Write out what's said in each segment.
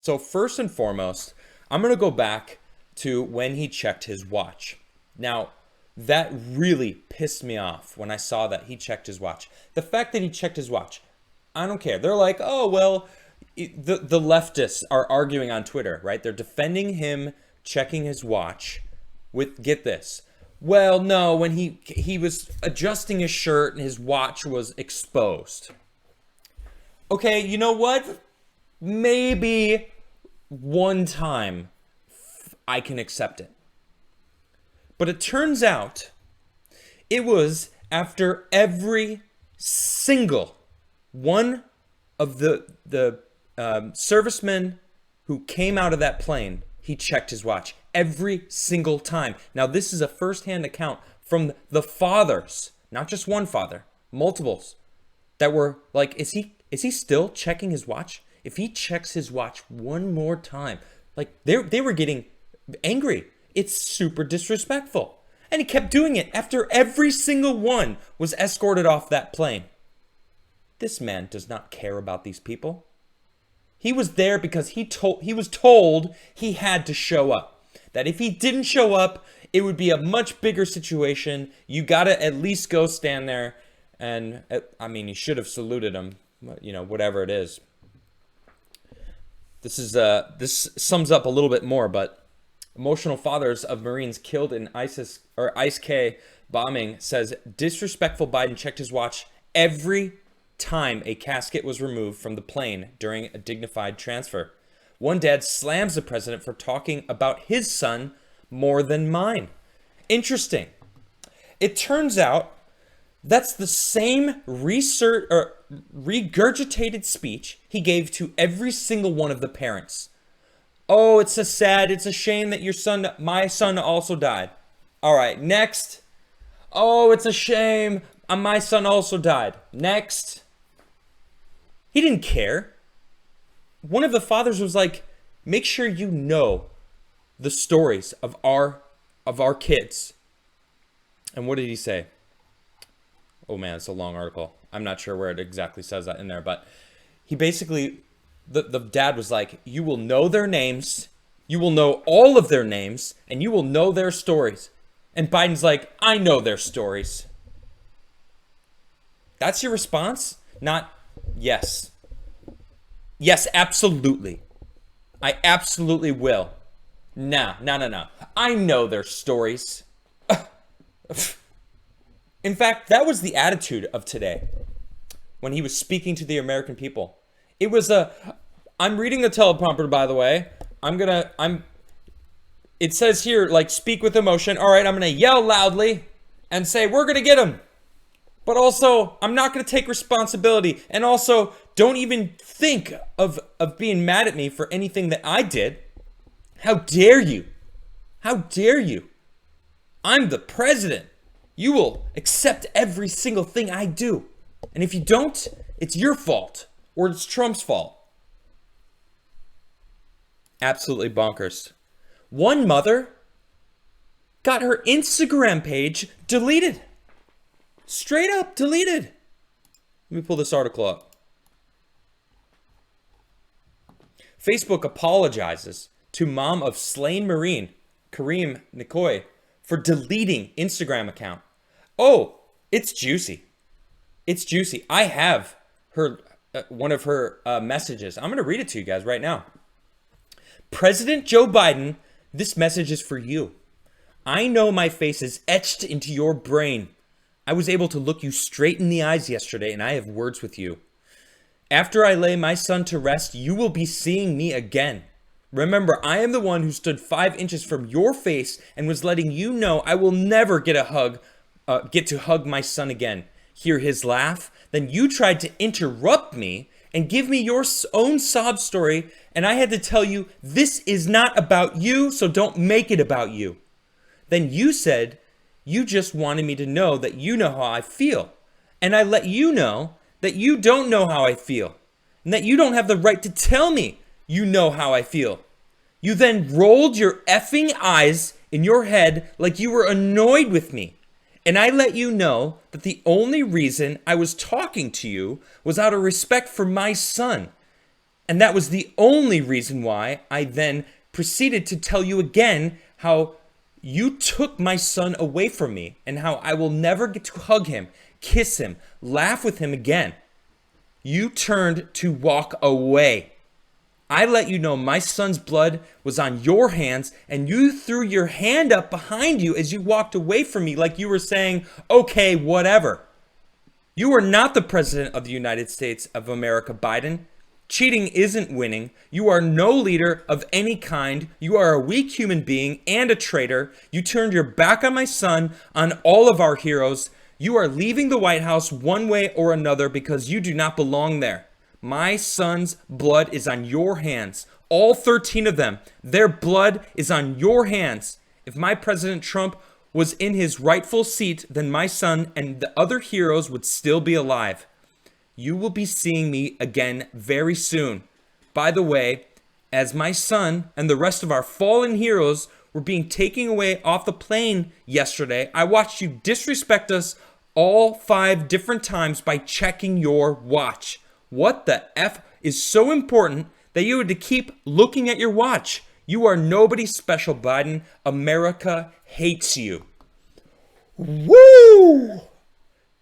So first and foremost, I'm going to go back to when he checked his watch. Now, that really pissed me off when I saw that he checked his watch. The fact that he checked his watch, I don't care. They're like, oh, well, the leftists are arguing on Twitter, right? They're defending him checking his watch with, get this, well, no, when he was adjusting his shirt and his watch was exposed. Okay, you know what? Maybe one time I can accept it. But it turns out it was after every single one of the servicemen who came out of that plane, he checked his watch every single time. Now, this is a first-hand account from the fathers, not just one father, multiples, that were like, is he still checking his watch? If he checks his watch one more time, like they were getting angry. It's super disrespectful. And he kept doing it after every single one was escorted off that plane. This man does not care about these people. He was there because he was told he had to show up. That if he didn't show up, it would be a much bigger situation. You got to at least go stand there. And, I mean, you should have saluted him, you know, whatever it is. This sums up a little bit more, but emotional fathers of Marines killed in ICE-K bombing says disrespectful Biden checked his watch every time a casket was removed from the plane during a dignified transfer. One dad slams the president for talking about his son more than mine. Interesting. It turns out that's the same research or regurgitated speech he gave to every single one of the parents. Oh, it's a shame that my son also died. All right, next. Oh, it's a shame my son also died. Next. He didn't care. One of the fathers was like, make sure you know the stories of our kids. And what did he say? Oh man, it's a long article. I'm not sure where it exactly says that in there, but he basically, the dad was like, you will know their names, you will know all of their names, and you will know their stories. And Biden's like, I know their stories. That's your response? Not, yes. Yes, absolutely. I absolutely will. No. I know their stories. In fact, that was the attitude of today when he was speaking to the American people. It was I'm reading the teleprompter, by the way. It says here, like, speak with emotion. All right, I'm going to yell loudly and say, we're going to get him. But also, I'm not going to take responsibility. And also, don't even think of being mad at me for anything that I did. How dare you? How dare you? I'm the president. You will accept every single thing I do. And if you don't, it's your fault. Or it's Trump's fault. Absolutely bonkers. One mother got her Instagram page deleted. Straight up deleted. Let me pull this article up. Facebook apologizes to mom of slain Marine, Kareem Nikoy, for deleting Instagram account. Oh, it's juicy. It's juicy. I have her one of her messages. I'm going to read it to you guys right now. President Joe Biden, this message is for you. I know my face is etched into your brain. I was able to look you straight in the eyes yesterday, and I have words with you. After I lay my son to rest, you will be seeing me again. Remember, I am the one who stood 5 inches from your face and was letting you know I will never get to hug my son again. Hear his laugh? Then you tried to interrupt me and give me your own sob story, and I had to tell you, this is not about you, so don't make it about you. Then you said you just wanted me to know that you know how I feel, and I let you know that you don't know how I feel, and that you don't have the right to tell me you know how I feel. You then rolled your effing eyes in your head like you were annoyed with me. And I let you know that the only reason I was talking to you was out of respect for my son. And that was the only reason why I then proceeded to tell you again how you took my son away from me and how I will never get to hug him, kiss him, laugh with him again. You turned to walk away. I let you know my son's blood was on your hands, and you threw your hand up behind you as you walked away from me like you were saying, okay, whatever. You are not the president of the United States of America, Biden. Cheating isn't winning. You are no leader of any kind. You are a weak human being and a traitor. You turned your back on my son, on all of our heroes. You are leaving the White House one way or another because you do not belong there. My son's blood is on your hands. All 13 of them. Their blood is on your hands. If my President Trump was in his rightful seat, then my son and the other heroes would still be alive. You will be seeing me again very soon. By the way, as my son and the rest of our fallen heroes were being taken away off the plane yesterday, I watched you disrespect us all 5 different times by checking your watch. What the F is so important that you had to keep looking at your watch? You are nobody special, Biden. America hates you. Woo!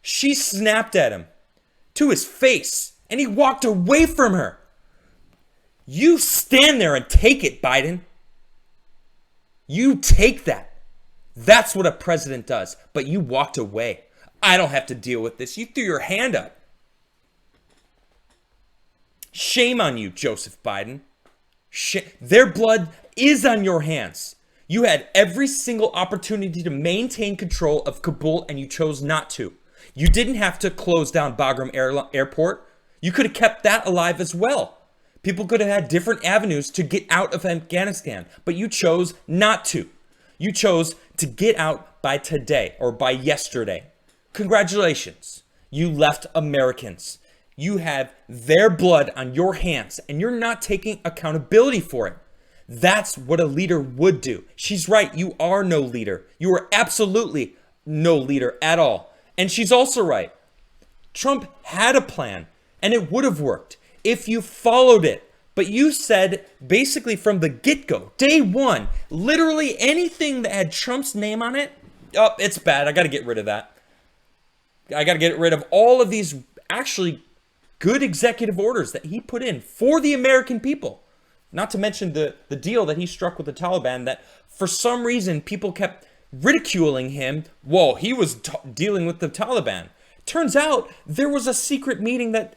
She snapped at him to his face, and he walked away from her. You stand there and take it, Biden. You take that. That's what a president does. But you walked away. I don't have to deal with this. You threw your hand up. Shame on you, Joseph Biden. Their blood is on your hands. You had every single opportunity to maintain control of Kabul, and you chose not to. You didn't have to close down Bagram Airport. You could have kept that alive as well. People could have had different avenues to get out of Afghanistan, but you chose not to. You chose to get out by today or by yesterday. Congratulations. You left Americans. You have their blood on your hands, and you're not taking accountability for it. That's what a leader would do. She's right. You are no leader. You are absolutely no leader at all. And she's also right. Trump had a plan, and it would have worked if you followed it. But you said basically from the get-go, day one, literally anything that had Trump's name on it, oh, it's bad. I got to get rid of that. I got to get rid of all of these actually good executive orders that he put in for the American people. Not to mention the deal that he struck with the Taliban that for some reason people kept ridiculing him. Whoa, he was dealing with the Taliban. Turns out there was a secret meeting that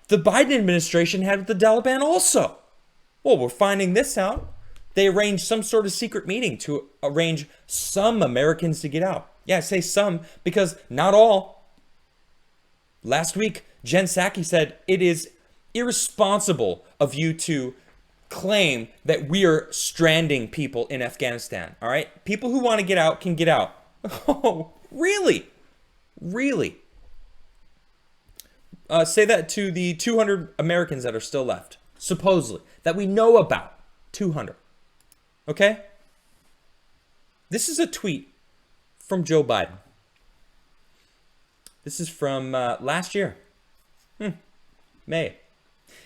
the Biden administration had with the Taliban also. Well, we're finding this out. They arranged some sort of secret meeting to arrange some Americans to get out. Yeah, I say some because not all. Last week, Jen Psaki said it is irresponsible of you to claim that we are stranding people in Afghanistan. All right? People who want to get out can get out. Oh, really? Really? Say that to the 200 Americans that are still left, supposedly, that we know about. 200. Okay? This is a tweet from Joe Biden. This is from last year. May.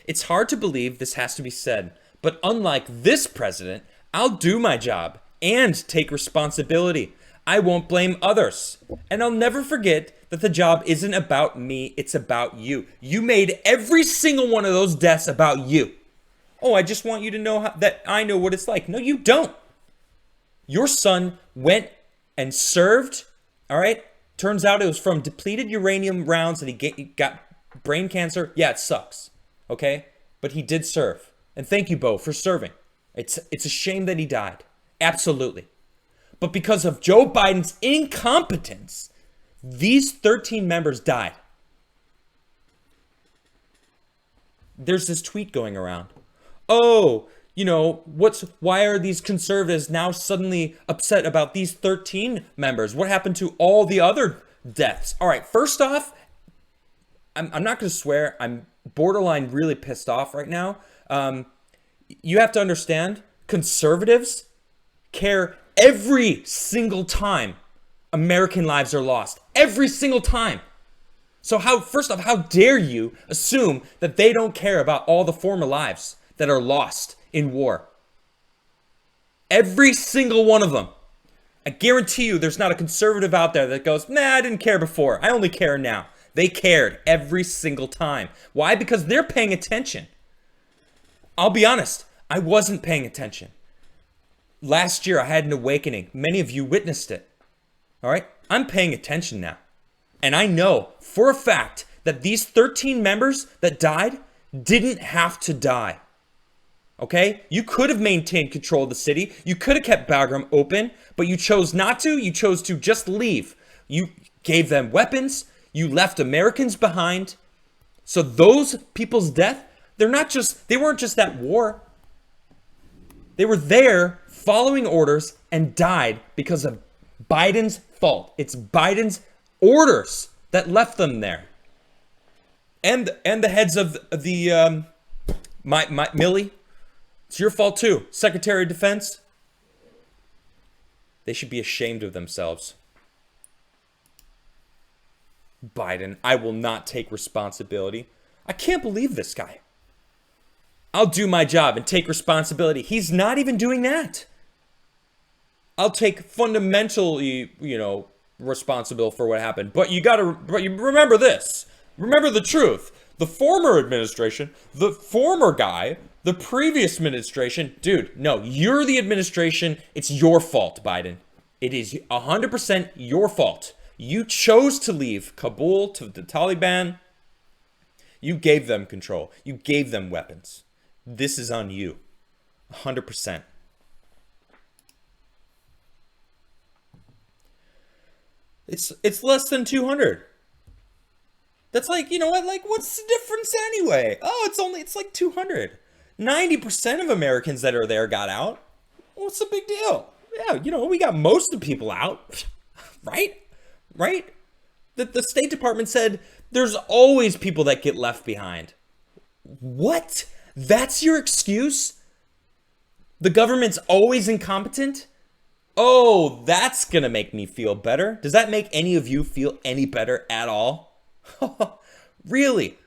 It's hard to believe this has to be said, but unlike this president, I'll do my job and take responsibility. I won't blame others. And I'll never forget that the job isn't about me, it's about you. You made every single one of those deaths about you. Oh, I just want you to know that I know what it's like. No, you don't. Your son went and served, all right? Turns out it was from depleted uranium rounds that he got brain cancer. Yeah, it sucks, okay? But he did serve. And thank you, Bo, for serving. It's a shame that he died. Absolutely. But because of Joe Biden's incompetence, these 13 members died. There's this tweet going around. Oh, you know, why are these conservatives now suddenly upset about these 13 members? What happened to all the other deaths? All right, first off, I'm not going to swear. I'm borderline really pissed off right now. You have to understand, conservatives care every single time American lives are lost. Every single time. So first off, how dare you assume that they don't care about all the former lives? that are lost in war. Every single one of them. I guarantee you there's not a conservative out there that goes, nah, I didn't care before. I only care now. They cared every single time. Why? Because they're paying attention. I'll be honest, I wasn't paying attention. Last year I had an awakening. Many of you witnessed it. All right? I'm paying attention now. And I know for a fact that these 13 members that died didn't have to die. Okay? You could have maintained control of the city. You could have kept Bagram open, but you chose not to. You chose to just leave. You gave them weapons. You left Americans behind. So those people's death, they weren't just at war. They were there following orders and died because of Biden's fault. It's Biden's orders that left them there. And the heads of the Milley, it's your fault too. Secretary of Defense. They should be ashamed of themselves. Biden, I will not take responsibility. I can't believe this guy. I'll do my job and take responsibility. He's not even doing that. I'll take fundamentally, responsible for what happened. But you remember this. Remember the truth. The former administration, the former guy, the previous administration, dude, no, you're the administration. It's your fault, Biden. It is 100% your fault. You chose to leave Kabul to the Taliban. You gave them control. You gave them weapons. This is on you. 100%. It's less than 200. That's like, you know what? Like, what's the difference anyway? Oh, it's like 200. 90% of Americans that are there got out. What's the big deal? Yeah, we got most of the people out. Right? The State Department said there's always people that get left behind. What? That's your excuse? The government's always incompetent? Oh, that's gonna make me feel better. Does that make any of you feel any better at all? Really?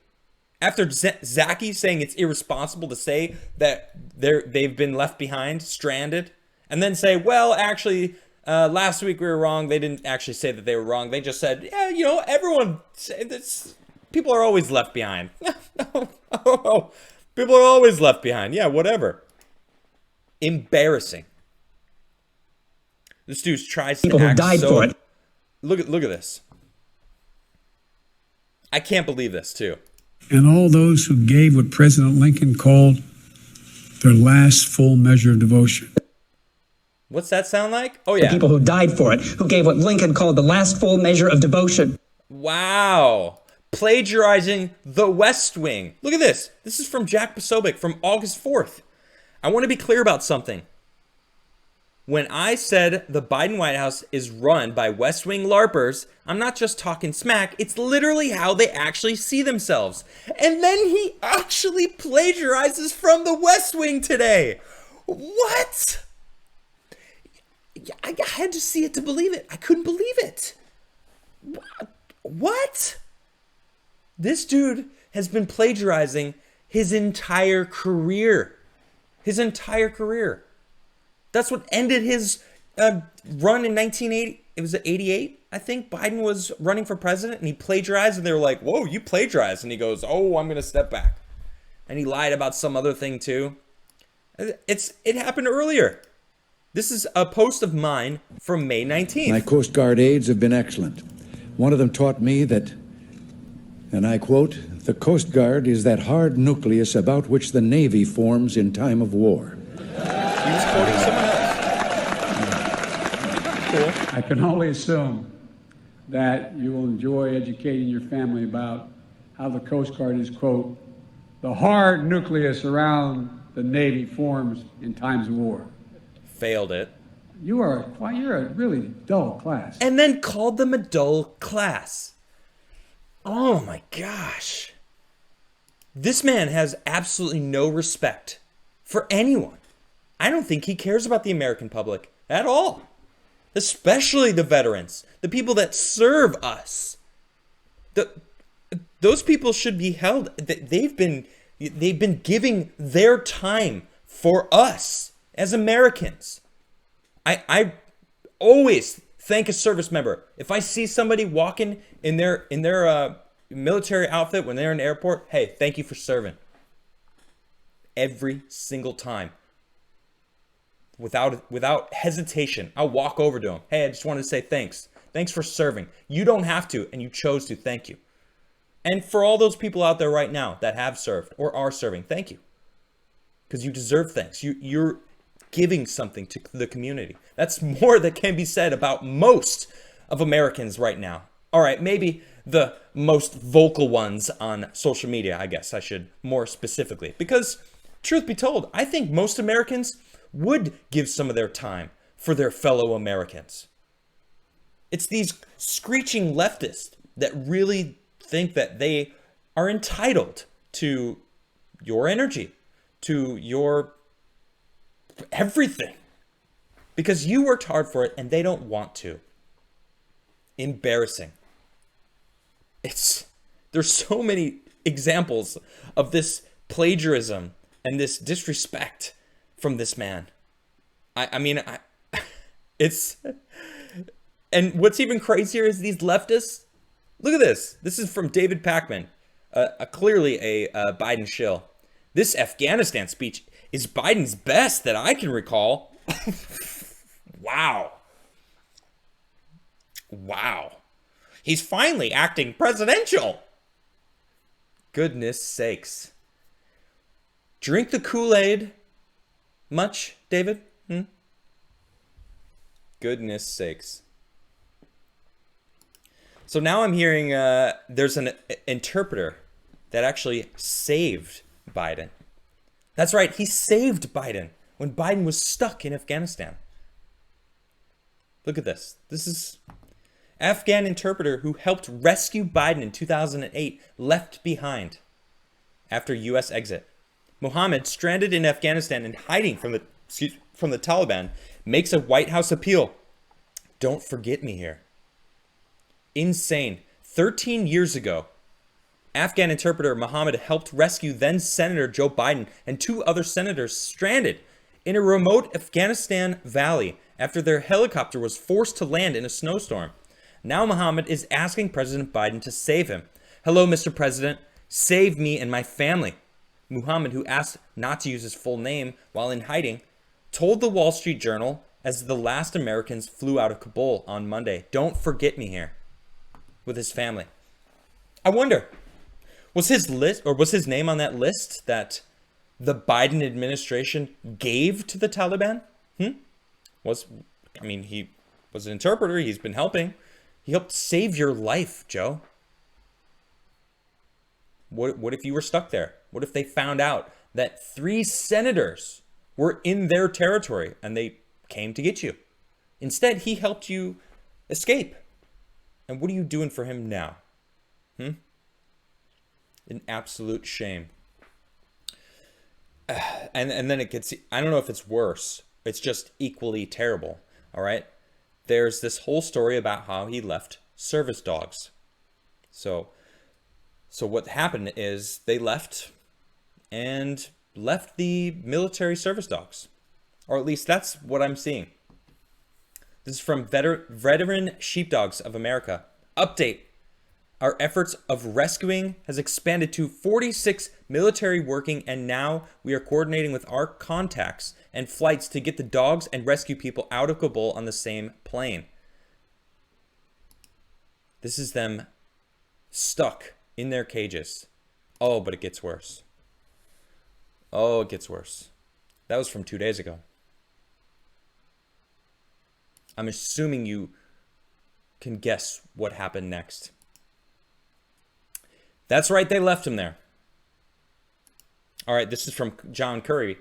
After Zaki saying it's irresponsible to say that they've been left behind, stranded, and then say, well, actually, last week we were wrong. They didn't actually say that they were wrong. They just said, yeah, everyone said this. People are always left behind. No. People are always left behind. Yeah, whatever. Embarrassing. This dude tries to act died so... For it. Look at this. I can't believe this, too. And all those who gave what President Lincoln called their last full measure of devotion. What's that sound like? Oh, yeah. The people who died for it, who gave what Lincoln called the last full measure of devotion. Wow. Plagiarizing The West Wing. Look at this. This is from Jack Posobiec from August 4th. I want to be clear about something. When I said the Biden White House is run by West Wing LARPers, I'm not just talking smack. It's literally how they actually see themselves. And then he actually plagiarizes from the West Wing today. What? I had to see it to believe it. I couldn't believe it. What? This dude has been plagiarizing his entire career. His entire career. That's what ended his run in 1980. It was 88, I think. Biden was running for president, and he plagiarized, and they were like, whoa, you plagiarized. And he goes, oh, I'm going to step back. And he lied about some other thing, too. It happened earlier. This is a post of mine from May 19th. My Coast Guard aides have been excellent. One of them taught me that, and I quote, the Coast Guard is that hard nucleus about which the Navy forms in time of war. He was quoting someone else. Cool. I can only assume that you will enjoy educating your family about how the Coast Guard is, quote, the hard nucleus around the Navy forms in times of war. Failed it. You're a really dull class. And then called them a dull class. Oh my gosh. This man has absolutely no respect for anyone. I don't think he cares about the American public at all. Especially the veterans, the people that serve us. Those people should be held. They've been They've been giving their time for us as Americans. I always thank a service member. If I see somebody walking in their military outfit when they're in the airport, hey, thank you for serving. Every single time. Without hesitation, I'll walk over to them. Hey, I just wanted to say thanks. Thanks for serving. You don't have to, and you chose to. Thank you. And for all those people out there right now that have served or are serving, thank you. Because you deserve thanks. You're giving something to the community. That's more that can be said about most of Americans right now. All right, maybe the most vocal ones on social media, I guess I should more specifically. Because truth be told, I think most Americans would give some of their time for their fellow Americans. It's these screeching leftists that really think that they are entitled to your energy, to your everything, because you worked hard for it and they don't want to. Embarrassing. There's so many examples of this plagiarism and this disrespect from this man. It's, and what's even crazier is these leftists. Look at this. This is from David Pakman, clearly a Biden shill. This Afghanistan speech is Biden's best that I can recall. Wow. He's finally acting presidential. Goodness sakes. Drink the Kool-Aid much, David? Goodness sakes. So now I'm hearing there's an interpreter that actually saved Biden. That's right, he saved Biden when Biden was stuck in Afghanistan. Look at this. This is Afghan interpreter who helped rescue Biden in 2008 left behind after U.S. exit. Mohammed, stranded in Afghanistan and hiding from the Taliban, makes a White House appeal. Don't forget me here. Insane. 13 years ago, Afghan interpreter Mohammed helped rescue then Senator Joe Biden and 2 other senators stranded in a remote Afghanistan valley after their helicopter was forced to land in a snowstorm. Now Mohammed is asking President Biden to save him. Hello, Mr. President. Save me and my family. Mohammed, who asked not to use his full name while in hiding, told the Wall Street Journal as the last Americans flew out of Kabul on Monday, "Don't forget me here," with his family. I wonder, was his name on that list that the Biden administration gave to the Taliban? He was an interpreter. He's been helping. He helped save your life, Joe. What if you were stuck there? What if they found out that 3 senators were in their territory and they came to get you? Instead, he helped you escape. And what are you doing for him now? An absolute shame. And then it gets, I don't know if it's worse. It's just equally terrible. All right. There's this whole story about how he left service dogs. So what happened is they left the military service dogs. Or at least that's what I'm seeing. This is from Veteran Sheepdogs of America. Update. Our efforts of rescuing has expanded to 46 military working, and now we are coordinating with our contacts and flights to get the dogs and rescue people out of Kabul on the same plane. This is them stuck in their cages. Oh, but it gets worse. Oh, it gets worse. That was from 2 days ago. I'm assuming you can guess what happened next. That's right, they left him there. All right, this is from John Curry.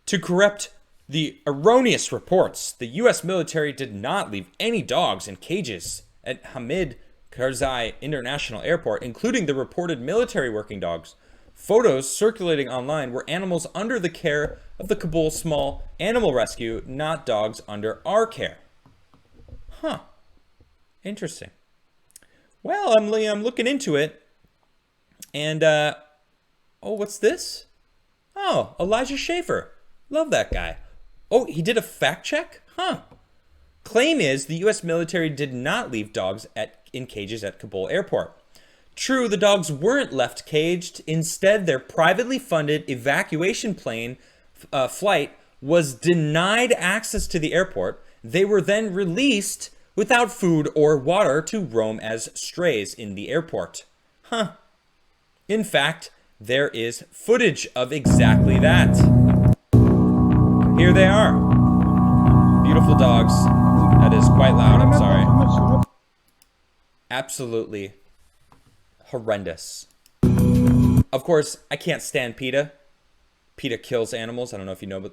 To correct the erroneous reports, the U.S. military did not leave any dogs in cages at Hamid Karzai International Airport, including the reported military working dogs. Photos circulating online were animals under the care of the Kabul Small Animal Rescue, not dogs under our care. Huh. Interesting. Well, I'm looking into it. And Oh, what's this? Oh, Elijah Schaffer. Love that guy. Oh, he did a fact check? Huh. Claim is the U.S. military did not leave dogs in cages at Kabul airport. True, the dogs weren't left caged. Instead, their privately funded evacuation plane flight was denied access to the airport. They were then released without food or water to roam as strays in the airport. Huh. In fact, there is footage of exactly that. Here they are. Beautiful dogs. That is quite loud, I'm sorry. Absolutely horrendous. Of course, I can't stand PETA. PETA kills animals. I don't know if you know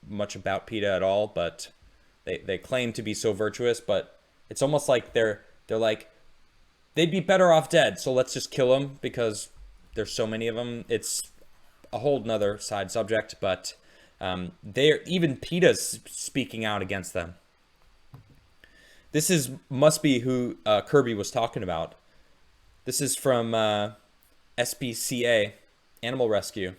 much about PETA at all, but they claim to be so virtuous, but it's almost like they're like, they'd be better off dead, so let's just kill them because there's so many of them. It's a whole nother side subject, but even PETA's speaking out against them. This must be who Kirby was talking about. This is from SPCA, Animal Rescue.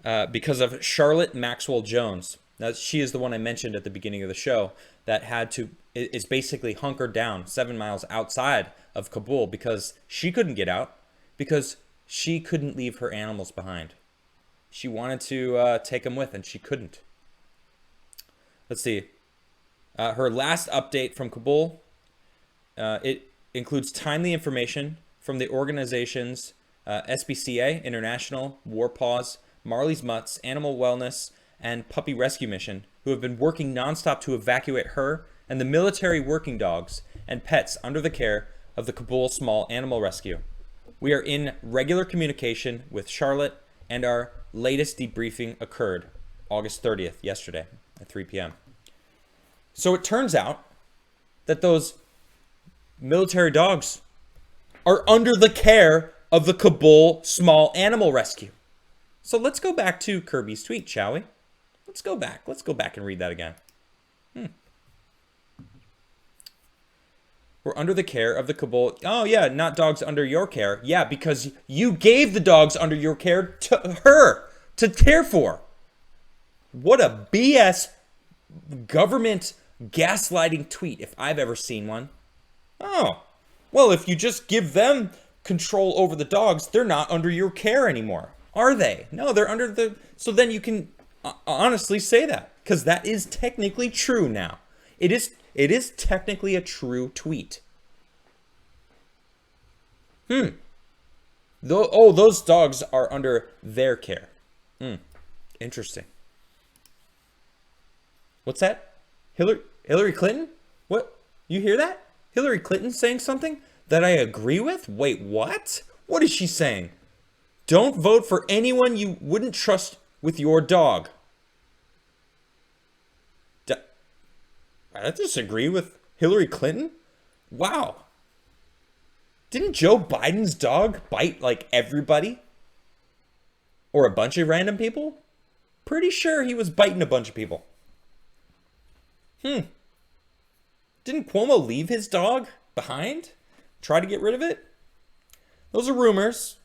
Because of Charlotte Maxwell Jones. Now, she is the one I mentioned at the beginning of the show that is basically hunkered down 7 miles outside of Kabul because she couldn't get out, because she couldn't leave her animals behind. She wanted to take them with, and she couldn't. Let's see. Her last update from Kabul, it includes timely information from the organizations SPCA, International, War Paws, Marley's Mutts, Animal Wellness, and Puppy Rescue Mission, who have been working nonstop to evacuate her and the military working dogs and pets under the care of the Kabul Small Animal Rescue. We are in regular communication with Charlotte, and our latest debriefing occurred August 30th, yesterday at 3 p.m. So it turns out that those military dogs are under the care of the Kabul Small Animal Rescue. So let's go back to Kirby's tweet, shall we? Let's go back. Let's go back and read that again. We're under the care of the Kabul. Oh, yeah, not dogs under your care. Yeah, because you gave the dogs under your care to her to care for. What a BS government gaslighting tweet if I've ever seen one. Oh, well, if you just give them control over the dogs, they're not under your care anymore, are they? No, they're under the... So then you can honestly say that, because that is technically true now. It is technically a true tweet. Those dogs are under their care. Interesting. What's that? Hillary Clinton? What? You hear that? Hillary Clinton saying something that I agree with? Wait, what? What is she saying? Don't vote for anyone you wouldn't trust with your dog. I disagree with Hillary Clinton? Wow. Didn't Joe Biden's dog bite like everybody? Or a bunch of random people? Pretty sure he was biting a bunch of people. Didn't Cuomo leave his dog behind? Try to get rid of it? Those are rumors.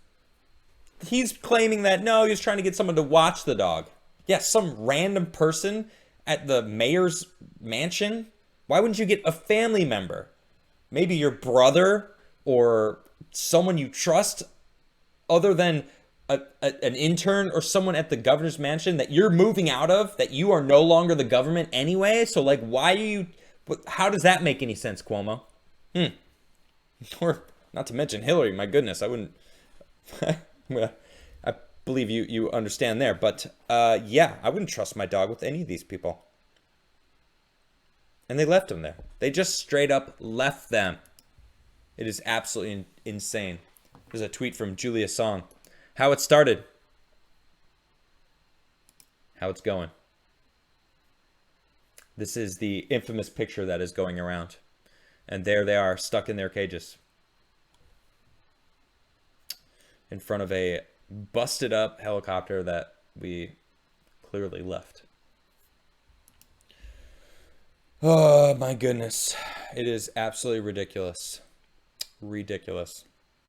He's claiming that, no, he was trying to get someone to watch the dog. Yeah, some random person at the mayor's mansion. Why wouldn't you get a family member? Maybe your brother or someone you trust other than an intern or someone at the governor's mansion that you're moving out of, that you are no longer the government anyway. So like, why are you... How does that make any sense, Cuomo? Or not to mention Hillary, my goodness, I wouldn't... I believe you understand there, but yeah, I wouldn't trust my dog with any of these people. And they left him there. They just straight up left them. It is absolutely insane. There's a tweet from Julia Song. How it started. How it's going. This is the infamous picture that is going around. And there they are, stuck in their cages. In front of a busted up helicopter that we clearly left. Oh my goodness. It is absolutely ridiculous. Ridiculous.